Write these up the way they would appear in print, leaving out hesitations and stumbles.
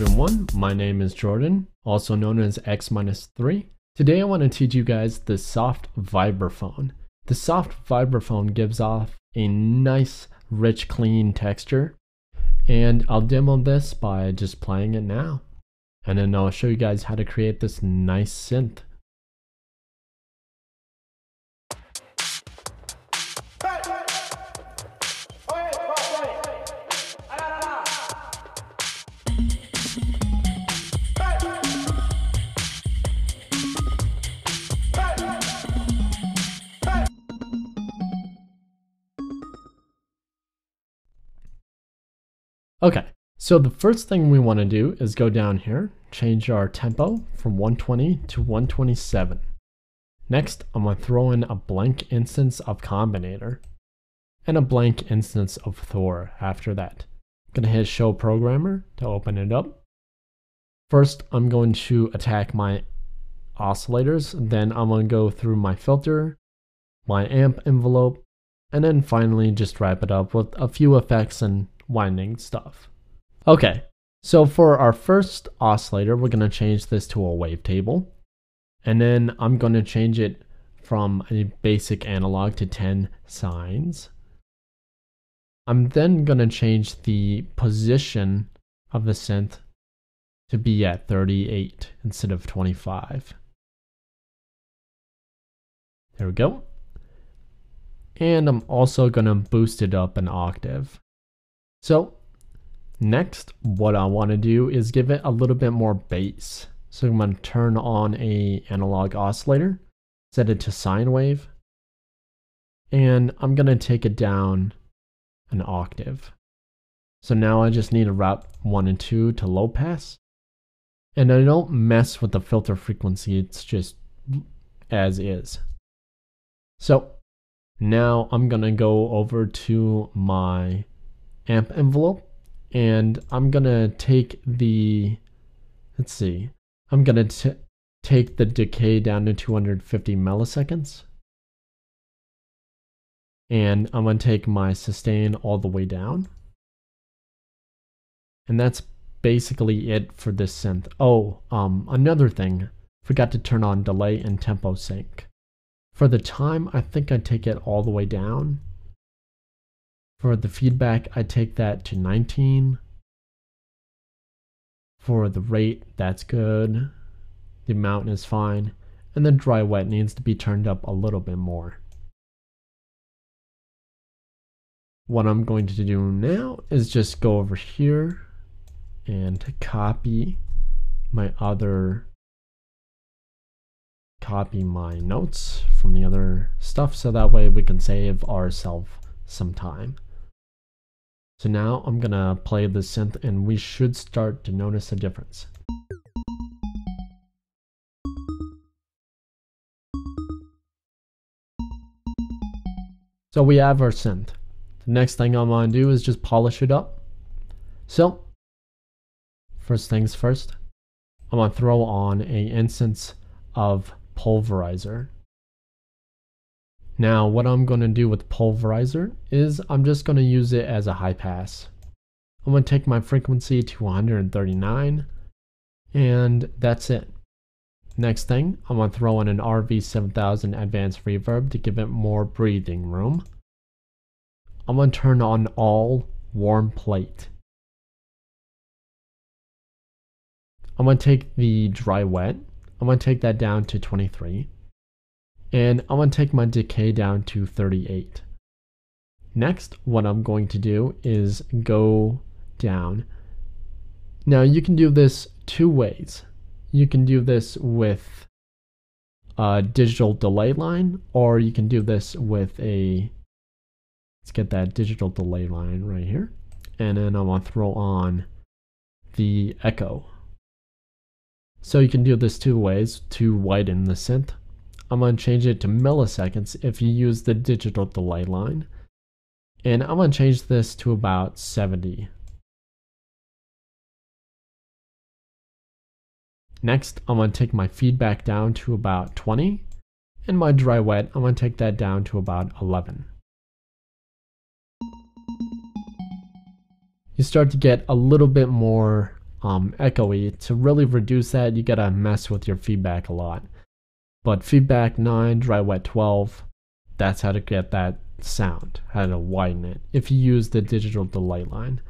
everyone, my name is Jordan, also known as X-3. Today I want to teach you guys the soft vibraphone. The soft vibraphone gives off a nice, rich, clean texture, and I'll demo this by just playing it now. And then I'll show you guys how to create this nice synth. Okay, so the first thing we want to do is go down here, change our tempo from 120 to 127. Next, I'm going to throw in a blank instance of Combinator and a blank instance of Thor after that. I'm going to hit Show Programmer to open it up. First, I'm going to attack my oscillators, then I'm going to go through my filter, my amp envelope, and then finally just wrap it up with a few effects and winding stuff. Okay, so for our first oscillator, we're going to change this to a wavetable. And then I'm going to change it from a basic analog to 10 sines. I'm then going to change the position of the synth to be at 38 instead of 25. There we go. And I'm also going to boost it up an octave. So next, what I want to do is give it a little bit more bass. So I'm going to turn on an analog oscillator, set it to sine wave, and I'm going to take it down an octave. So now I just need to route 1 and 2 to low pass. And I don't mess with the filter frequency, it's just as is. So now I'm going to go over to my amp envelope, and I'm gonna take the, I'm gonna take the decay down to 250 milliseconds, and I'm gonna take my sustain all the way down, and that's basically it for this synth. Oh, another thing, forgot to turn on delay and tempo sync. For the time, I think I take it all the way down. For the feedback, I take that to 19. For the rate, that's good. The amount is fine. And the dry wet needs to be turned up a little bit more. What I'm going to do now is just go over here and copy my notes from the other stuff, so that way we can save ourselves some time. So now I'm gonna play the synth and we should start to notice a difference. So we have our synth. The next thing I'm gonna do is just polish it up. So first things first, I'm gonna throw on an instance of Pulverizer. Now what I'm going to do with Pulverizer is I'm just going to use it as a high pass. I'm going to take my frequency to 139 and that's it. Next thing, I'm going to throw in an RV7000 advanced reverb to give it more breathing room. I'm going to turn on all warm plate. I'm going to take the dry wet. I'm going to take that down to 23. And I'm going to take my decay down to 38. Next, what I'm going to do is go down. Now you can do this two ways. You can do this with a digital delay line, or you can do this with a, let's get that digital delay line right here. And then I'm going to throw on the echo. So you can do this two ways to widen the synth. I'm going to change it to milliseconds if you use the digital delay line. And I'm going to change this to about 70. Next, I'm going to take my feedback down to about 20. And my dry wet, I'm going to take that down to about 11. You start to get a little bit more echoey. To really reduce that, you gotta mess with your feedback a lot. But feedback 9, dry wet 12, that's how to get that sound, how to widen it, if you use the digital delay line.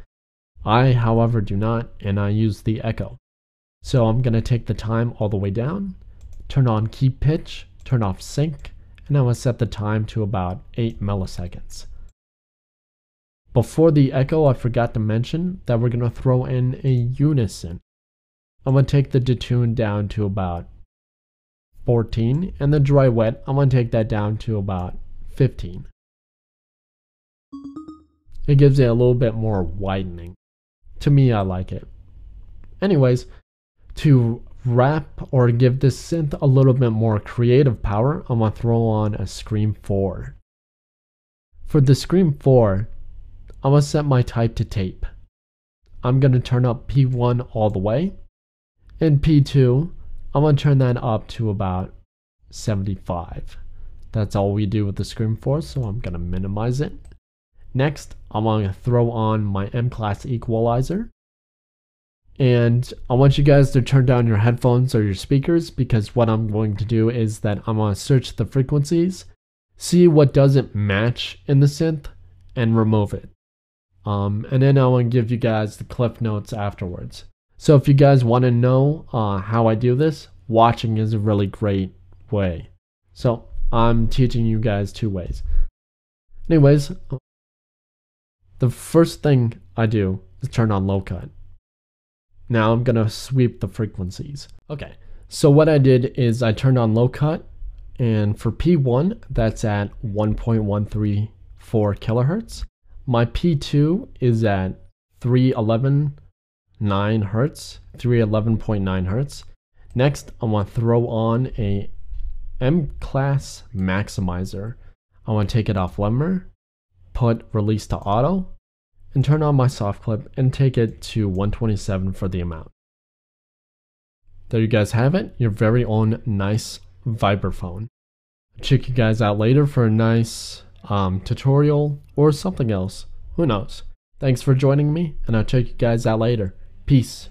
I, however, do not, and I use the echo. So I'm gonna take the time all the way down, turn on keep pitch, turn off sync, and I'm gonna set the time to about 8 milliseconds. Before the echo, I forgot to mention that we're gonna throw in a unison. I'm gonna take the detune down to about 14, and the dry wet, I'm going to take that down to about 15. It gives it a little bit more widening. To me, I like it. Anyways, to wrap or give this synth a little bit more creative power, I'm going to throw on a Scream 4. For the Scream 4, I'm going to set my type to tape. I'm going to turn up P1 all the way, and P2, I'm going to turn that up to about 75. That's all we do with the Scream 4, so I'm going to minimize it. Next, I'm going to throw on my M-Class equalizer. And I want you guys to turn down your headphones or your speakers, because what I'm going to do is that I'm going to search the frequencies, see what doesn't match in the synth, and remove it. And then I want to give you guys the cliff notes afterwards. So if you guys want to know how I do this, watching is a really great way. So I'm teaching you guys 2 ways. Anyways, the first thing I do is turn on low cut. Now I'm going to sweep the frequencies. Okay, so what I did is I turned on low cut, and for P1, that's at 1.134 kilohertz. My P2 is at 311.9 hertz. Next, I want to throw on a M-Class maximizer. I want to take it off limiter, put release to auto, and turn on my soft clip and take it to 127 for the amount. There you guys have it, your very own nice vibraphone. Check you guys out later for a nice tutorial or something else. Who knows? Thanks for joining me, and I'll check you guys out later. Peace.